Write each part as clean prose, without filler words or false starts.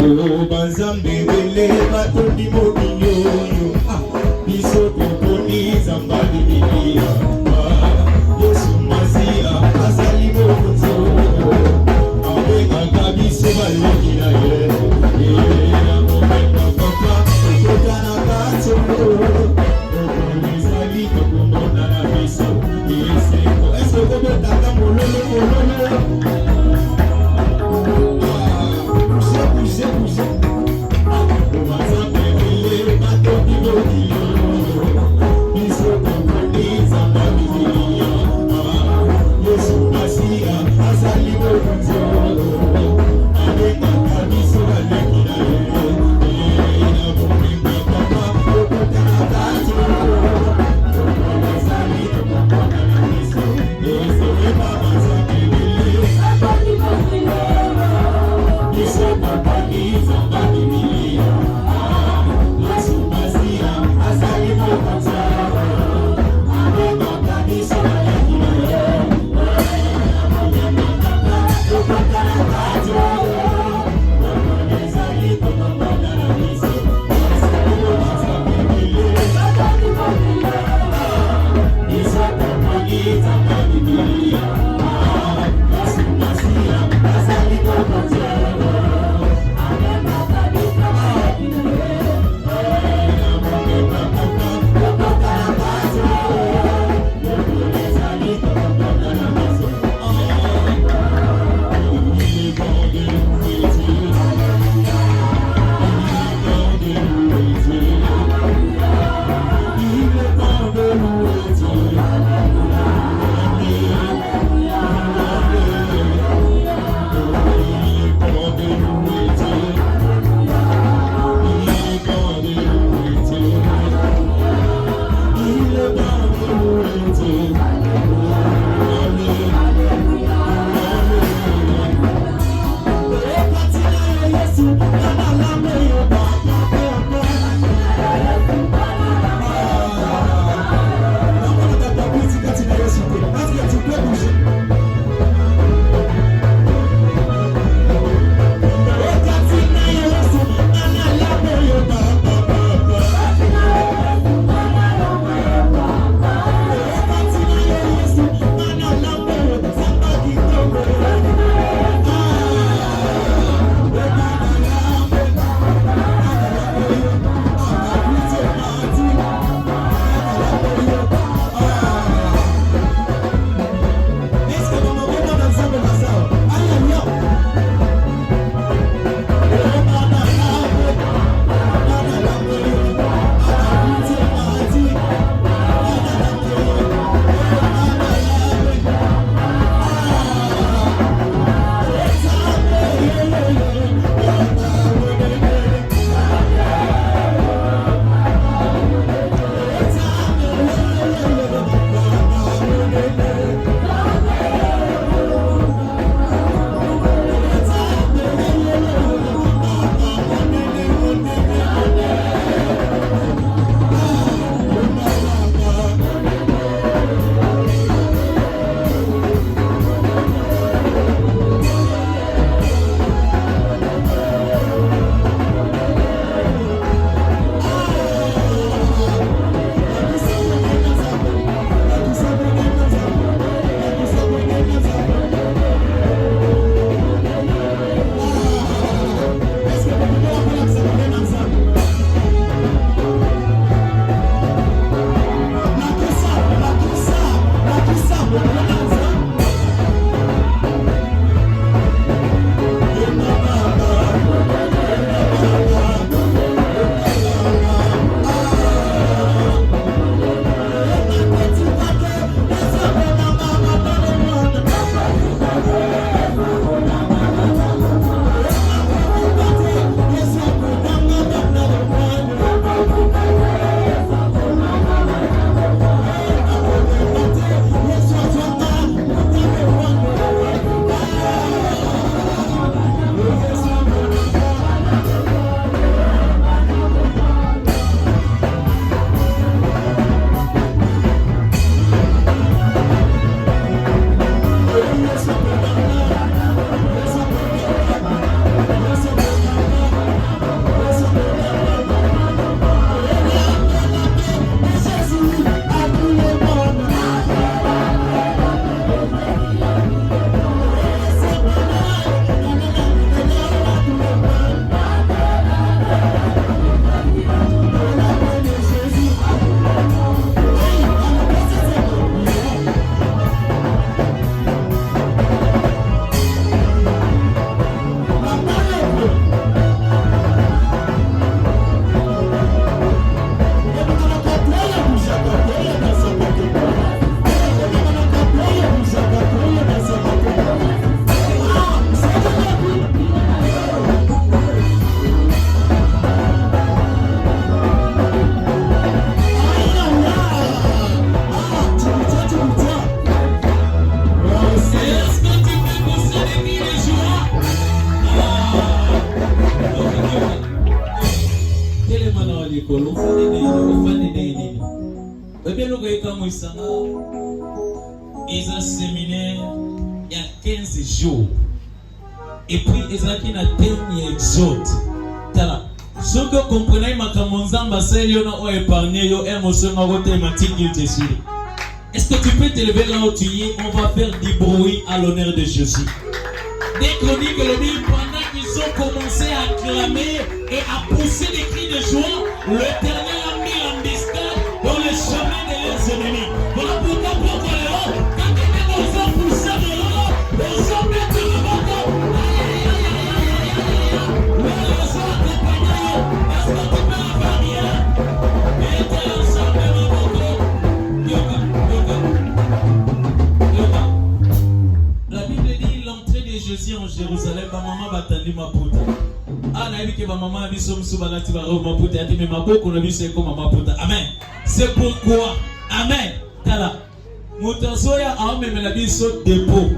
Oh, Banzambe, Beleva, Tony Mobilio, Biso, Componi, Zambali, Milia, Yesu, Mazia, Azali, Mozo, Abega, Gabiso, Balokina, Momento, Papa, Tokana, Kato, Zali, Kokumona, Biso, Yeseko, Esoko, Tata, Mololo, likolo ofani nini. Bébé le goyeka moisanga. Ils ont séminaire il y a 15 jours. Et puis ils ont qui na dernier exode. Tala. Ce que comprenez makambo nzamba seli na o épargner yo émotion na côté thématique Jésus. Est-ce que tu peux te lever là où tu es? On va faire du bruit à l'honneur de Jésus. Des chroniques le dit pendant qu'ils ont commencé à clamer et à pousser des cris de joie, l'Éternel a mis l'embuscade dans les chemins de leurs ennemis. Voilà pourquoi pour Léo, quand ils ont poussé de l'eau, ils ont mis de la bande. Mais ils ont accompagné. Est-ce que tu peux la faire bien? Et t'es ensemble, ma bande. La Bible dit l'entrée de Jésus en Jérusalem, ma maman batandi ma puta. Ah, na que ma maman a dit somme soubanati va ma puta, mais ma boko na bise comme ma puta. Amen. C'est pourquoi, amen. Tala. Moutasoya a même la biso dépôt.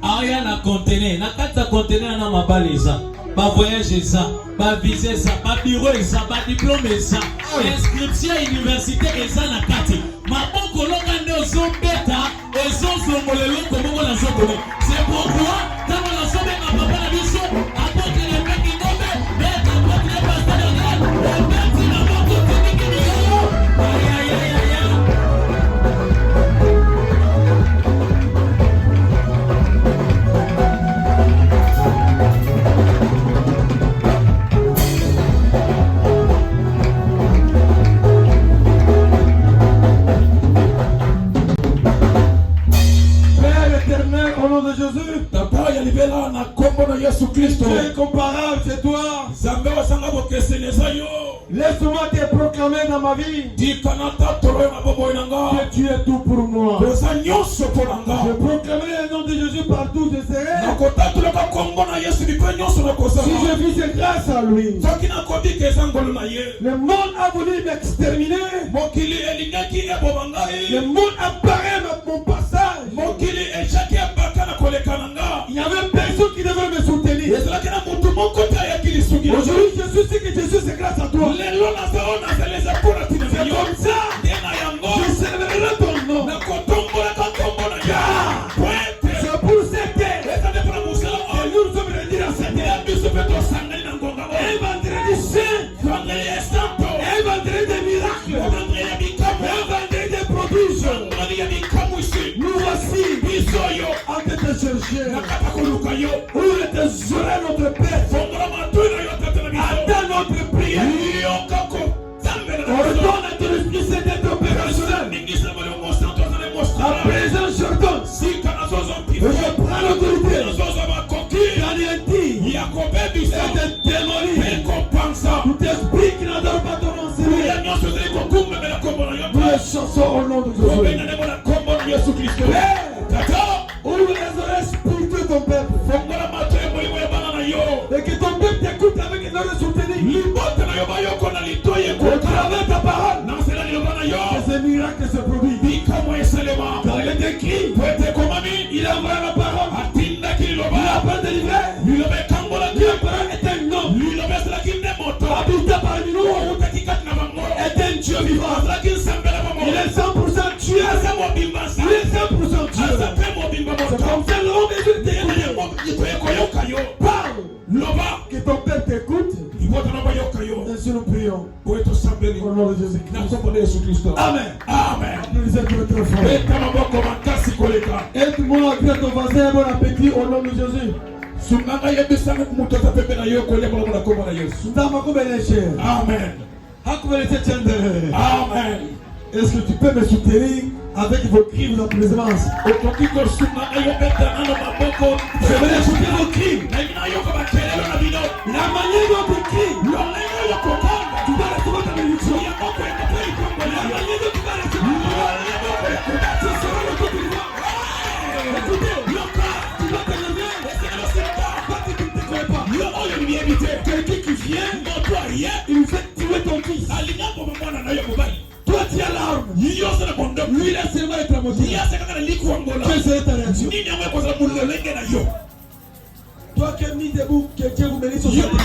Aya na conteneur, na kata conteneur na mabale ça. Ba voyage ça, ba visa ça, ba bureau ça, ba diplôme ça. Inscription université ça na kati. Ma boko longa ndo zombeta, ezozongolelo komoko na zokone. C'est pourquoi quand on a sauvé ma papa na biso, apporte les mecs qui tombent, mais apporte les pasteurs de Dieu. On met la boko technique de yo. Aïe aïe aïe aïe. Au nom de Jésus, tu es comparable, c'est toi. Laisse-moi te proclamer dans ma vie que tu es tout pour moi. Je proclamerai le nom de Jésus partout où je serai. Si je vis, c'est grâce à lui. Le monde a voulu m'exterminer. Le monde apparaît à mon passage. Il n'y avait personne qui devait me soutenir. Aujourd'hui, je suis que Jésus, c'est grâce à toi. C'est comme ça. Je célébrerai ton nom. C'est pour cette terre. Et nous sommes réunis à cette terre. Un vendredi saint. Un vendredi de miracles. Un vendredi de prodiges. Nous voici en train de te chercher. Où est notre Père? Attends notre prière. Ordonne à ton Esprit Saint d'être opérationnel. À présent, j'ordonne. Et je prends l'autorité. D'anéantir et de démolir tout esprit qui n'adore pas ton nom, Seigneur. Nous les chansons au nom de Jésus. Père, ouvre les oreilles spirituelles de ton peuple. Et que ton peuple t'écoute avec une oreille soutenue. Au travers de ta parole, que ce miracle se produit. Car il est écrit, il a envoyé la parole. Il a pas délivré. La parole est un homme. Habitant parmi nous. Est un Dieu vivant. Il est 100% Dieu. Il est 100% Dieu. C'est comme ça l'homme est Dieu. Parle. Que ton père t'écoute. Ainsi nous prions. Au nom de Jésus-Christ. Amen. Amen. Nous êtes très forts. Aide-moi à grâce ton voisin. Bon appétit au nom de Jésus. Amen. Amen. Est-ce que tu peux me soutenir avec vos cris, vos applaudissements? Je vais écouter vos cris. La manière dont tu cries, tu dois recevoir ta bénédiction. La manière dont tu vas recevoir, ce sera le coup du roi. Écoutez, tu dois te lever. Parce que tu ne te connais pas. Quelqu'un qui vient, il fait tuer ton fils. Toi tu as l'arme. Lui il a seulement été motivé. Quelle serait ta réaction? Toi qui es mis debout, que Dieu vous bénisse au ciel. Tu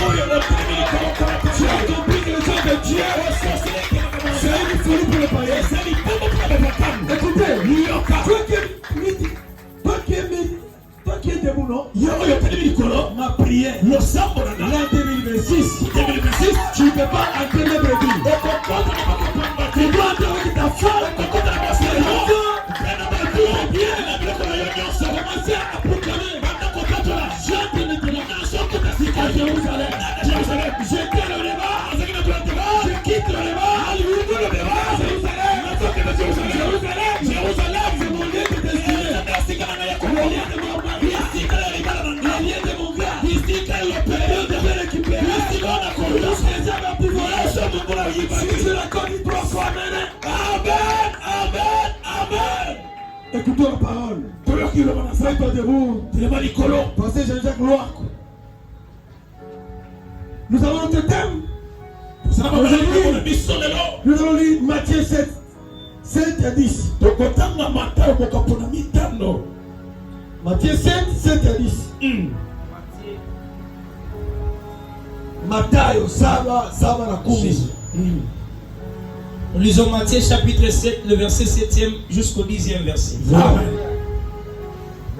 as compris que le sang de Dieu 2026, tu ne peux pas entraîner brebis. Tu dois entraîner ta femme. Commencer à proclamer. À Jérusalem. Je quitte le débat. Je quitte le débat. Jérusalem, c'est mon lieu de destinée. Le lieu de mon mari. Le lieu de mon gars. Le lieu de bien récupérer. Si je la connais 3 fois, amen, amen, amen. Écoutons la parole. Faites-toi debout. Pensez Jean-Jacques Loire. Nous avons notre thème. Aujourd'hui, nous allons lire Matthieu 7, 7 à 10. Matthieu 7, 7 à 10. Matthieu, Saba na kumi. Nous lisons Matthieu chapitre 7, le verset 7e jusqu'au 10e verset. Amen.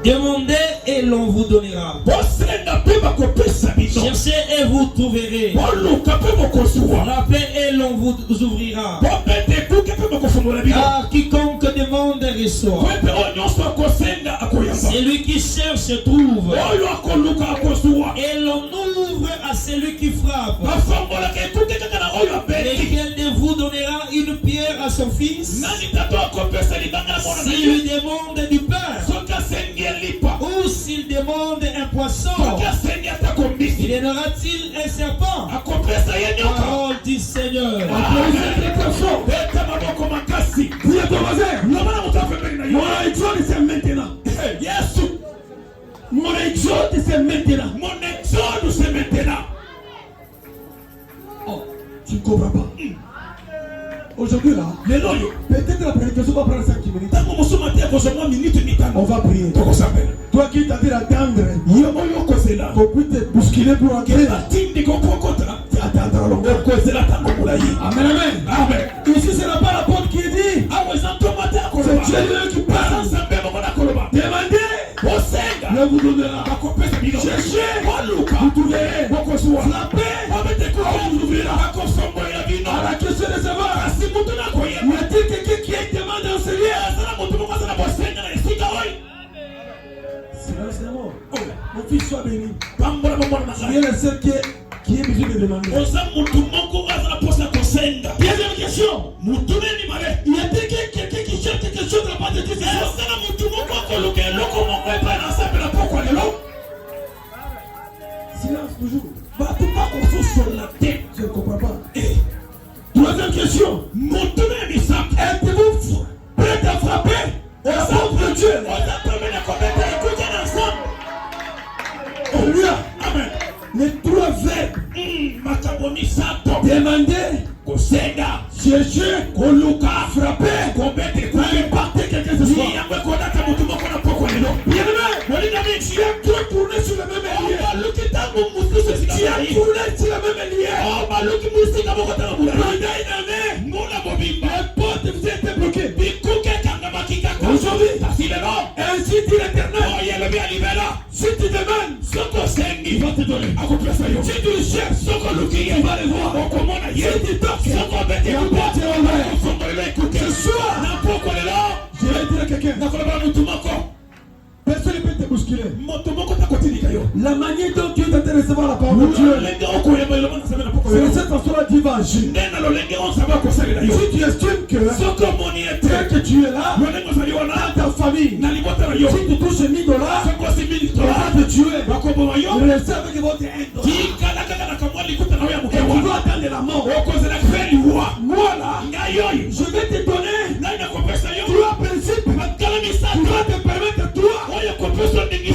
Demandez et l'on vous donnera. Cherchez et vous trouverez. Frappez et l'on vous ouvrira. Car quiconque demande reçoit. Celui qui cherche trouve. Et l'on ouvre à celui qui frappe. Lequel de vous donnera une pierre à son fils s'il lui demande du pain? Ou s'il demande un poisson, il donnera-t-il un serpent? Parole du Seigneur. Mon exode c'est maintenant. Oh, tu ne comprends pas. Aujourd'hui là, peut-être la prédication va prendre 5 minutes. On va prier. Toi qui t'as dit d'attendre, pour te bousculer pour entrer. Amen, amen. Ici ce n'est pas la porte qui dit. C'est Dieu qui parle. Demandez, ne vous donnera. Cherchez, vous trouverez. Frappez, on vous ouvrira. À la question de savoir, y a-t-il quelqu'un qui demande un Seigneur? C'est mort. Mon fils soit béni. Il y a le seul qui est obligé de demander. Deuxième question. Y a-t-il quelqu'un qui cherche quelque chose de la part de Dieu? Silence toujours. Je ne comprends pas. Troisième question. Êtes-vous prêt à frapper au nom de Dieu? Alléluia. Amen. Les 3 verbes. Demander, chercher, frapper, impacter quelqu'un ce soir. Bien-aimé, tu as trop tourné sur le même lieu. Tu as tourné sur le même lieu. Les portes vous été bloquées. Aujourd'hui, ainsi dit l'Éternel. Si tu demandes, il va te donner. Si tu le cherches, il va le voir. Si tu toques, la porte est ouverte. Ce soir, je vais dire à quelqu'un, personne ne peut te bousculer. La manière dont tu es en train de recevoir la parole de Dieu, c'est de cette façon-là Dieu va agir. Si tu estimes que tu es là, dans ta famille, si tu touches $1000, on va te tuer. Restez avec votre aide. Et tu dois attendre la mort. Moi là, je vais te donner 3 principes qui vont te permettre toi de gagner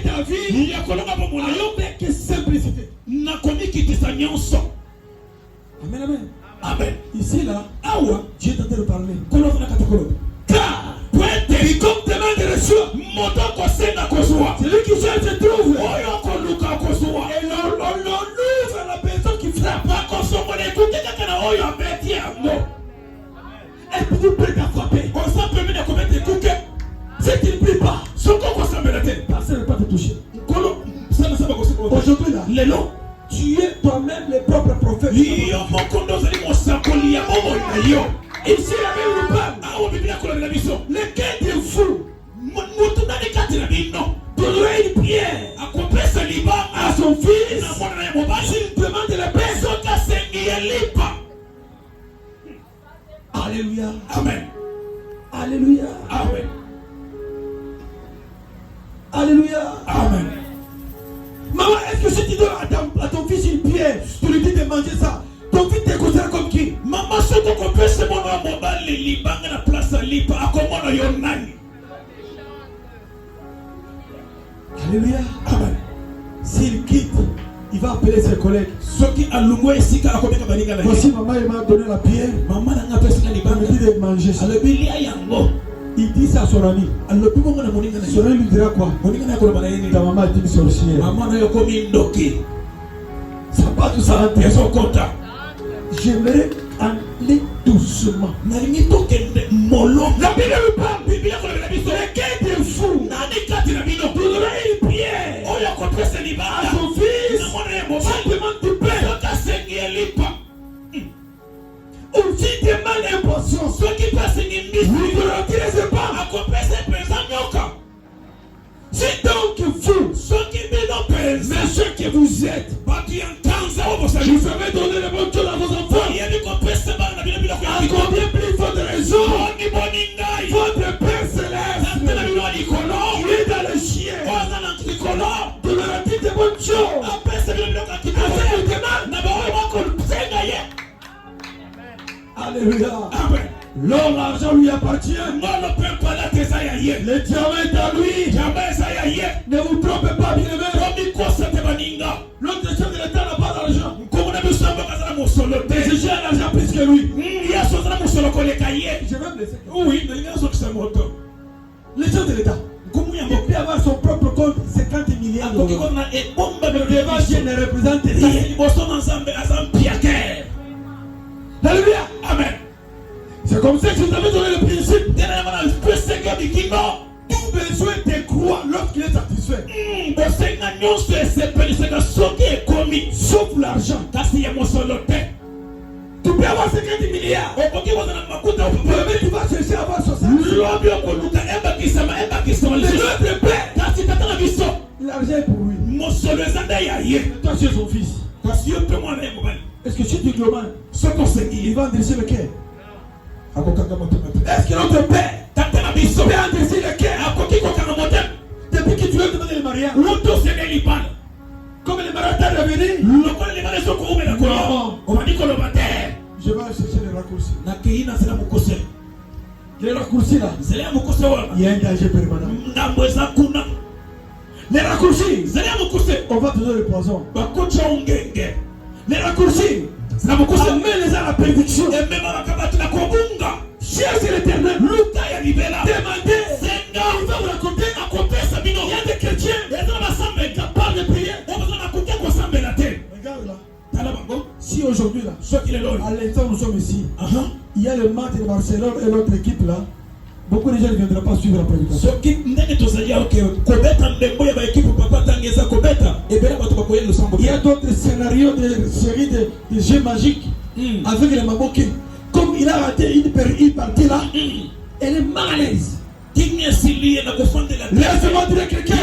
ta vie avec simplicité. Amen, amen. Amen. Ici là, Dieu est en train de parler. Car quiconque demande reçoit. Celui qui cherche se trouve. Et l'on ouvre la personne qui frappe. Êtes-vous prêt à frapper? Si tu ne pries pas, personne ne va te toucher. Aujourd'hui là, tu es ton toi-même les propres prophètes. Ici, la Bible nous parle. Lequel de vous donnerait une prière à son fils s'il demande la paix? Alléluia. Amen. Alléluia. Amen. Alléluia. Amen. Maman, est-ce que si tu donnes à ton fils une pierre, tu lui dis de manger ça, ton fils te considère comme qui? Maman, ce qu'on peut se voir à mobile, les libans à la place à lipa, à comment on y en a. Alléluia. Amen. S'il quitte, il va appeler ses collègues. Ce qui a loué ici, car comme voici maman, il m'a donné la pierre. Maman n'a pas fait Il me dit de manger ça. Il dit ça à son ami. Son ami lui dira quoi? Ta maman est une sorcière. Ça va tout ça rentrer. J'aimerais aller doucement. La Bible me parle. Lequel de vous donnerait une prière à son fils s'il demande du pain? Ou s'il demande un poisson, ceux qui passent une mise, vous ne retirez pas. Si donc vous, ceux qui mais ceux que vous êtes, vous savez donner les bonnes choses à vos enfants, à combien plus votre raison, votre Père Céleste, qui est dans le ciel, donnera-t-il des bonnes choses à ceux qui demandent? Alléluia. Amen. L'or, l'argent lui appartient. Le diamant est à lui. Ne vous trompez pas, bien-aimé. L'autre chef de l'État n'a pas d'argent. Mais j'ai l'argent plus que lui. Je vais me laisser. Oui, Le chef de l'État, il peut avoir son propre compte 50 milliards d'euros. Devant Dieu ne représente rien. Alléluia. Amen. C'est comme ça que vous avez donné le principe. Tout besoin de croire lorsqu'il est satisfait. Sauf l'argent. Tu peux avoir 50 milliards. Mais tu vas chercher à avoir 60. L'autre père, l'argent est pour lui. Toi, tu es son fils. Est-ce que si tu demandes, il va endresser le cœur? Est-ce que notre père peut endresser le cœur? Depuis que tu lui as demandé le mariage, comme le mariage est revenu, je vais chercher les raccourcis. Les raccourcis là, il y a un danger permanent. Les raccourcis, on va te donner le poison. Les raccourcis, amène les à la prédiction. Cherchez l'Éternel. Demandez. Il va vous raconter. Il y a des chrétiens capables de prier. Regarde là. Si aujourd'hui là, à l'instant nous sommes ici, il y a le match de Barcelone et l'autre équipe là, beaucoup de gens ne viendront pas suivre la prédication. Il y a d'autres scénarios de séries de jeux magiques avec les maboké. Comme il a raté une partie là, elle est mal à l'aise. Laissez-moi dire quelqu'un.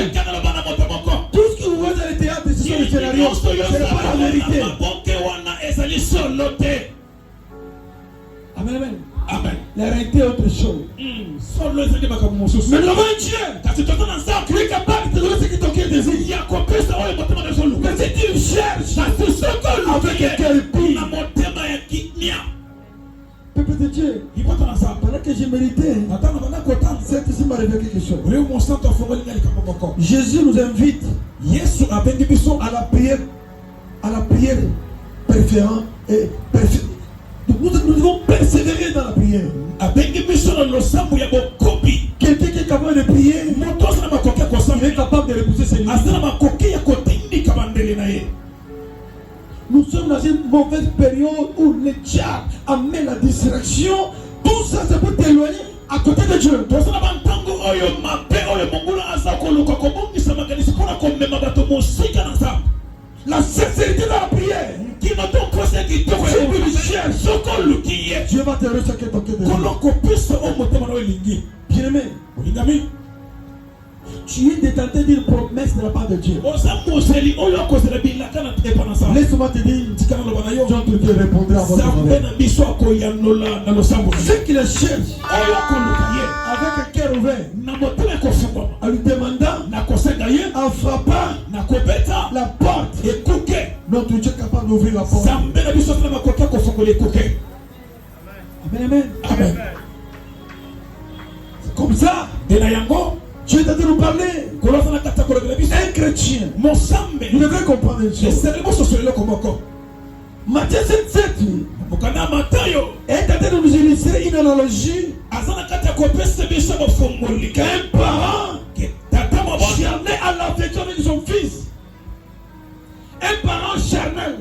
Tout ce que vous voyez dans les théâtres, ce sont les scénarios. Ce n'est pas la vérité. Amen, amen. Amen. La réalité est autre chose. Mais le même Dieu, il est capable de te donner ce que ton cœur désire. Mais si tu cherches avec un cœur pire, peuple de Dieu, pendant que j'ai mérité, cette ici m'a révélé quelque chose. Jésus nous invite à la prière préférente et préférée. Nous devons persévérer dans la prière. Quelqu'un qui est capable de prier, il est capable de repousser ses limites. Nous sommes dans une mauvaise période où le diable amène la distraction. Tout ça, c'est pour t'éloigner à côté de Dieu. La sincérité dans la prière. Qui m'a donc conseillé qui te cherche. Ce qu'on le qui est. Dieu va te recevoir ton cœur de Qu'on l'on puisse au moteur de l'ingé. Bien-aimé, tu es détenté d'une promesse de la part de Dieu. Laisse-moi te dire, Dieu te répondra à votre faveur. Ceux qui le cherchent avec un cœur ouvert, en lui demandant, en frappant la porte, notre Dieu est capable d'ouvrir la porte. Amen, amen. Amen. C'est comme ça. Dieu est en train de nous parler. Un chrétien, vous devez comprendre une chose. Matthieu 7 est en train de nous illustrer une analogie. Un parent charnel à l'affection de son fils. Un parent charnel.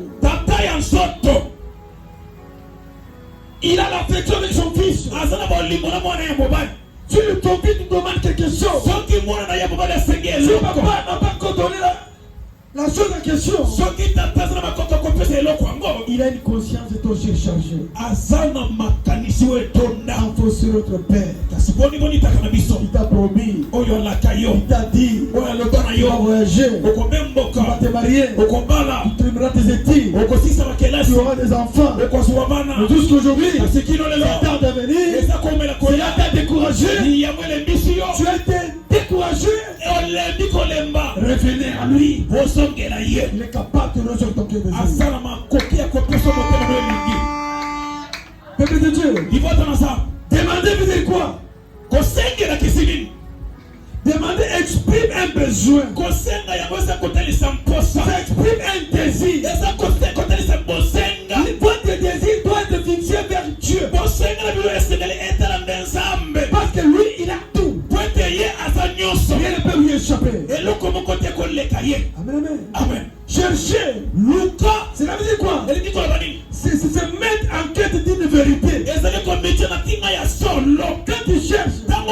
Il a l'affection de son fils. Tu lui confies, tu demandes quelque chose. Si papa n'a pas condamné la chose en question, il a une conscience de ton surchargé. Enfant sur notre Père. Il t'a promis. Il t'a dit. Tu vas voyager. Tu vas te marier. Tu termineras tes études. Tu auras des enfants. Mais jusqu'aujourd'hui, c'est tard de venir. C'est là que tu as découragé. Tu as été découragé. Revenez à lui. Il est capable de recevoir ton cœur de Dieu. Peuple de Dieu, demandez veut dire quoi? Demandez exprime un besoin. Exprime un désir. Votre désir doit être fixé vers Dieu. Parce que lui, il a tout. Rien ne peut lui échapper. Amen, amen. Amen. Chercher, cela veut dire quoi? C'est se mettre en quête d'une vérité. Quand tu cherches, tu as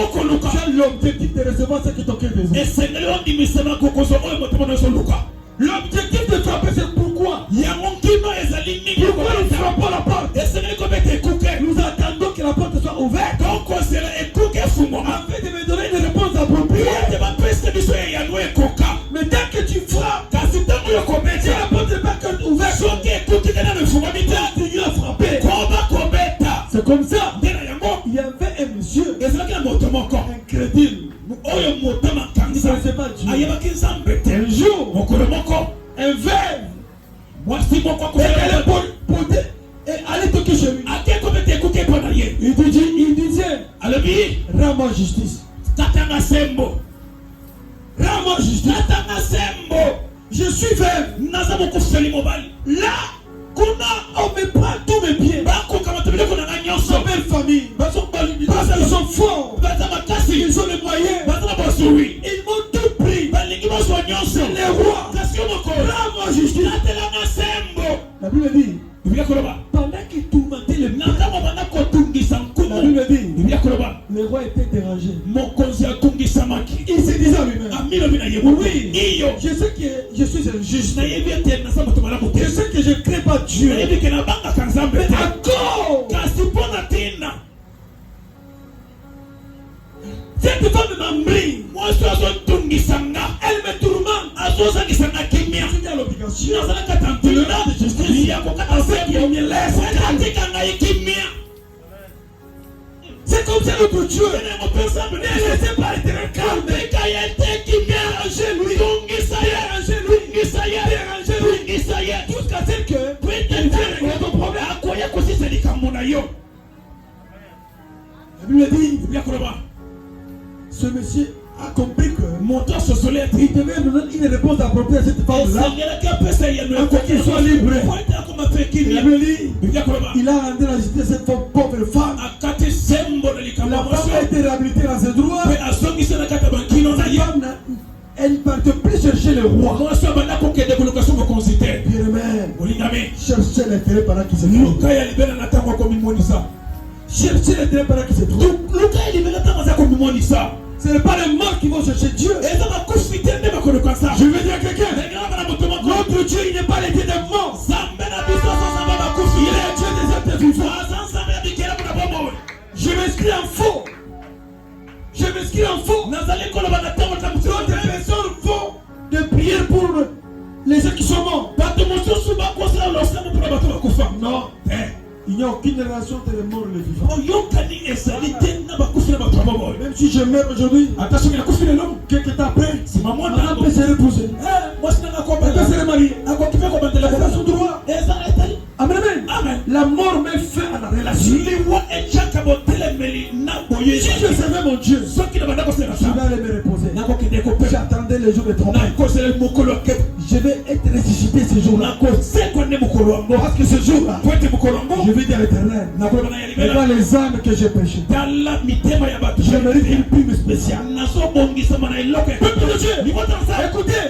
l'objectif de recevoir ce que ton cœur désire. L'objectif de frapper, c'est pourquoi? Pourquoi nous frappons la porte? Nous attendons que la porte soit ouverte afin de me donner une réponse appropriée. Mais tant que tu frappes, si la porte n'est pas ouverte, continue à frapper. C'est comme ça. Il y avait un monsieur incrédule. Il ne connaissait pas Dieu. Un jour, un verre et allez toquer chez lui. Il disait, rends-moi justice. Rends-moi justice. Je suis veuve. Là, on me prend tous mes biens. Ma belle famille. Parce qu'ils sont forts. Ils ont les moyens. Ils m'ont tout pris. C'est les rois. Rends-moi justice. La Bible dit, pendant qu'il tourmentait le monde, la Bible dit, le roi était dérangé. Il se disait à lui-même, oui, je sais que je suis un juste. Je sais que je ne crée pas Dieu. Mais encore, cette femme m'embrise. Elle me tourmente. C'est à l'obligation. De le rendre justice. Afin qu'il me laisse. C'est comme ça notre Dieu. Ne laissez pas être calme. Dérangez-lui. Jusqu'à ce que il vienne avec ton problème. La Bible dit, ce monsieur a compris que il devait nous donner une réponse appropriée à cette femme-là. Afin qu'il soit libre. La Bible dit, il a rendu la justice à cette pauvre femme. La femme a été réhabilitée dans ses droits. Cette femme, elle ne part plus chercher le roi. Bien-aimé, cherchez l'intérêt pendant qu'il se trouve. Cherchez l'intérêt pendant qu'il se trouve. Ce n'est pas les morts qui vont chercher Dieu. Je veux dire à quelqu'un, notre Dieu, il n'est pas le Dieu des morts. Il est le Dieu des êtres vivants. Je m'inscris en faux. Je m'inscris en faux. D'autres personnes font des prières pour les gens qui sont morts. Non. Il n'y a aucune relation entre les morts et les vivants. Même si je meurs aujourd'hui, quelques temps après, maman peut se reposer. Elle peut se remarier. Elle a son droit. Amen, amen. Amen. La mort met fin à la relation. Si je savais mon Dieu, je vais aller me reposer. J'attendais le jour de travail. Je vais être ressuscité ce jour-là. Parce que ce jour-là, je vais dire à l'Éternel, et dans les âmes que j'ai péché, je mérite une prime spéciale. Peuple de Dieu, écoutez,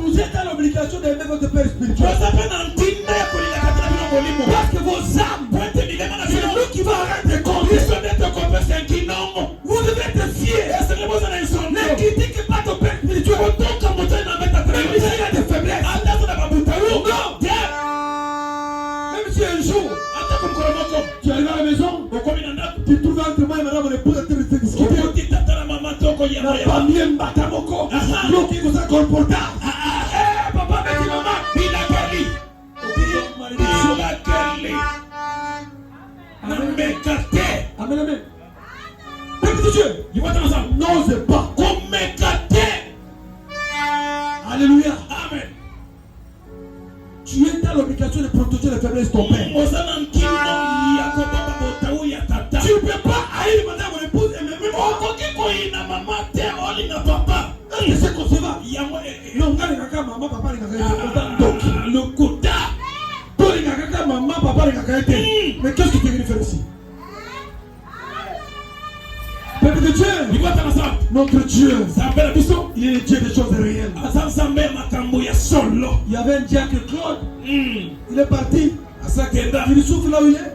vous êtes dans l'obligation d'aimer votre père spirituel. Parce que vos âmes, c'est lui qui va rendre compte. Vous devez être fiers. Ne critiquez pas ton père spirituel. Même s'il y a des faiblesses. Non. Même si un jour, tu arrives à la maison, tu trouves entre moi et madame mon épouse à te discuter. Papa, amen, amen. Peuple de Dieu, n'ose pas. Alléluia. Amen. Tu es dans l'obligation de protéger les faiblesses de ton père. Tu ne peux pas haïr madame mon épouse et même c'est concevable. Non, maman, papa, maman, papa, mais qu'est-ce que tu viens faire ici? Peuple de Dieu, notre Dieu, il est le Dieu des choses réelles. Il y avait un diacre Claude, il est parti, il souffre là où il est.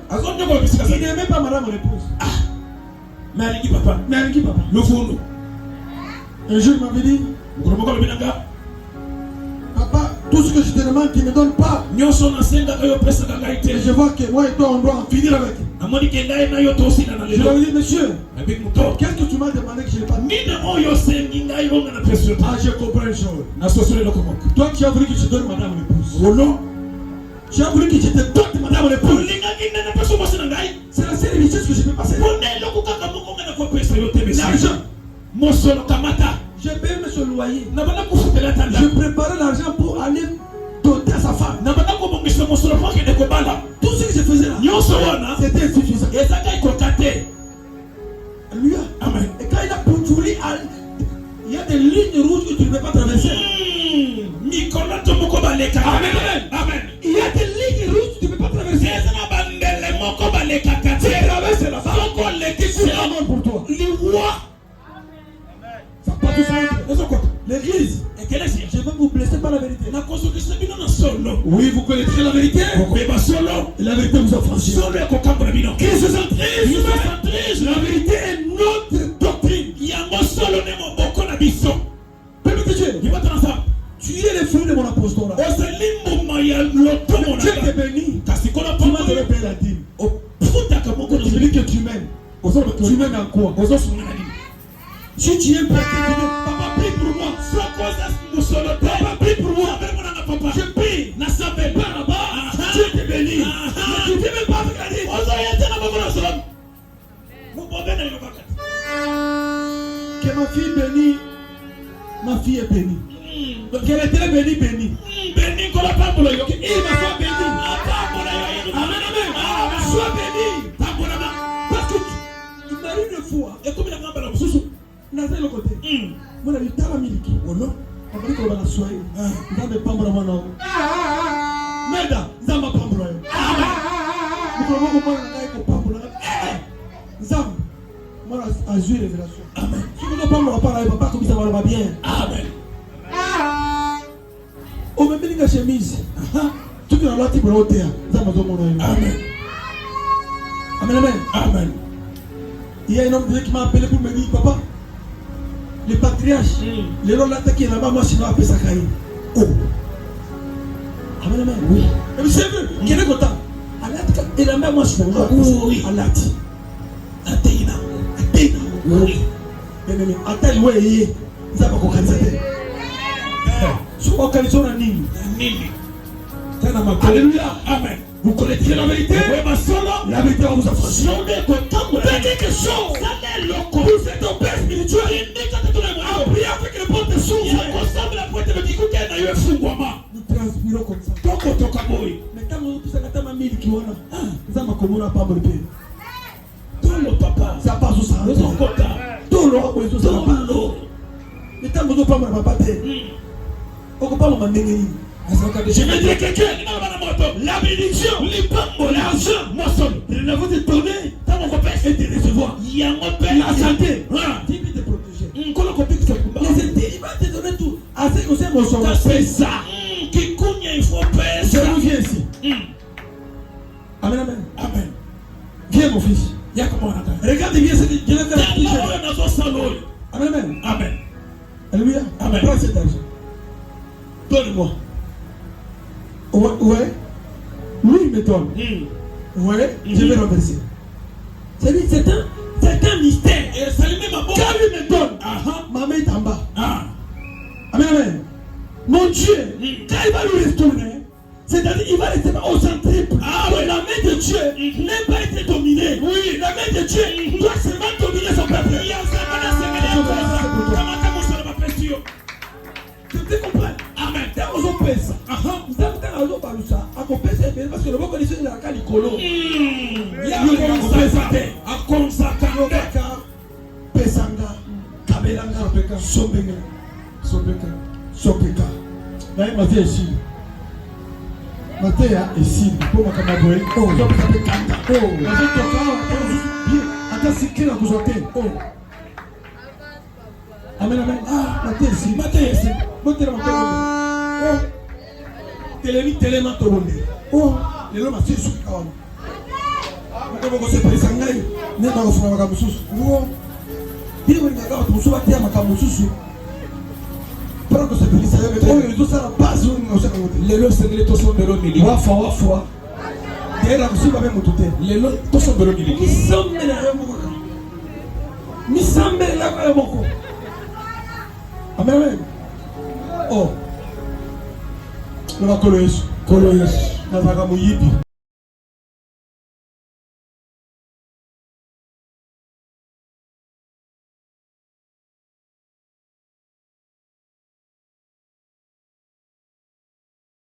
Il n'aimait pas madame mon épouse. Mais elle dit papa, le fond. Un jour il m'avait dit, papa, tout ce que je te demande, tu ne me donnes pas. Et je vois que moi et toi, on doit en finir avec. Je lui ai dit, monsieur, qu'est-ce que tu m'as demandé que je n'ai pas dit? Ah, je comprends une chose. Toi, tu as voulu que je te donne madame l'épouse. Oh non. Tu as voulu que je te donne madame l'épouse. C'est la seule richesse que je peux passer. L'argent. Je paye son loyer. Je préparais l'argent pour aller doter à sa femme. Tout ce que je faisais là, c'était insuffisant. Alléluia. Amen. Et quand il a poursuivi, il y a des lignes rouges que tu ne peux pas traverser. Amen. Amen. Il y a des lignes rouges que tu ne peux pas traverser. Tu traverses la femme. C'est amour pour toi. Ça n'a pas tout fait. L'église, je vais vous blesser par la vérité. Oui, vous connaîtrez la vérité. Et la vérité vous affranchira. Qui se centrise. La vérité est notre doctrine. Peuple de Dieu, tu es le fruit de mon apostolat. Dieu t'est béni. Tu m'as donné payer la dîme. Tu dis que tu m'aimes. Tu m'aimes en quoi? Si tu aimes pas, papa prie pour moi. Papa prie pour moi. Je prie. Dieu te bénit. Tu ne veux pas regarder. Que ma fille bénie. Ma fille est bénie. Qu'elle est très bénie, bénie. Il m'a fait béni. Amen, amen. Sois béni. Parce que il m'arrive une fois. Et comme il a dans le côté, mon ami, tu as la miliki. Oh non, on va dire qu'on va la soigner. Dans le pambre, mon homme. Merde, dans ma pambre. Nous pouvons comprendre que pambre. Zam, moi, à jouer révélation. Amen. Si vous ne pambre pas là, papa, comme ça va bien. Amen. On me met une chemise. Tu peux avoir un petit peu de hauteur. Zam, mon homme. Amen. Amen, amen. Amen. Il y a un homme qui m'a appelé pour me dire, papa, le patriarche, les gens là qui là-bas, moi sinon après ça caille. Oh. Amen, amen. Oui. Et vous savez, quel est content? Et la même moi je oui. Alati. Atena. Atena. Oui. Mais attends, oui. Ça va concrétiser. Sur occasion à Nini. Alléluia. Amen. Vous connaissez la vérité. La vérité va vous affranchir. Quelque chose. Vous êtes au père spirituel. Appuyez avec les portes s'ouvrent. La porte me dit que tu as eu fungwama. Nous transpirons comme ça. Mais quand on a mis le kiwana, ça m'a commis un pas de paix. Tout le papa, ça passe au salon. Tout le roi, tout le mais quand on ne pas ma papa, on ne peut pas m'en dégager. Je vais dire quelqu'un, la bénédiction, les pommes, l'argent, moi seul, la vous est donnée, tant mon père est de recevoir. Il y a mon père, la santé, Dieu te protéger. Il va te donner tout. Assez que c'est mon son. C'est ça. Qui cogne, il faut payer. Je reviens ici. Amen, amen. Amen. Viens mon fils. Regarde bien ce que Dieu a fait. Amen, amen. Amen. Alléluia. Amen. Prends cet argent. Donne-moi. Ouais. Lui, il me donne. Ouais, je vais renverser. C'est un mystère. Quand lui me donne, ma main est en bas. Amen, amen. Mon Dieu, quand il va lui retourner, c'est-à-dire qu'il va rester au centriple. La main de Dieu n'est pas été dominée. Oui, la main de Dieu doit seulement dominer son peuple. Tu comprends? Amen. Vous avez ça. Vous avez ça. Parce que le mot connaissez la carte Nicolo. Il y a un consacré. Pesanga. Kabelanga. Sopeka. Là, il m'a dit ici. Matéa ici. Pour ma camarade. Oh, je vais taper Kanga. Oh, je vais bien. Attends, c'est qui la vous oh. Amen, amen. Matéa ici. Matéa Oh. Téléma Tobonde. Oh, les hommes assis sur le kawan. Vous avez Pesanga. N'est pas au fond de la Kamusus. Oh. Bien, vous avez un Musu à terre, ma Kamusus. Que c'est plus sérieux, mais tout ça la base les lots c'est les tossons de l'eau mili. Wafa. Et là aussi va même tout les lots tossons de l'eau mili. Mi semble la boko. Amen. Oh. Le va coloyer. Na vaga muyibi.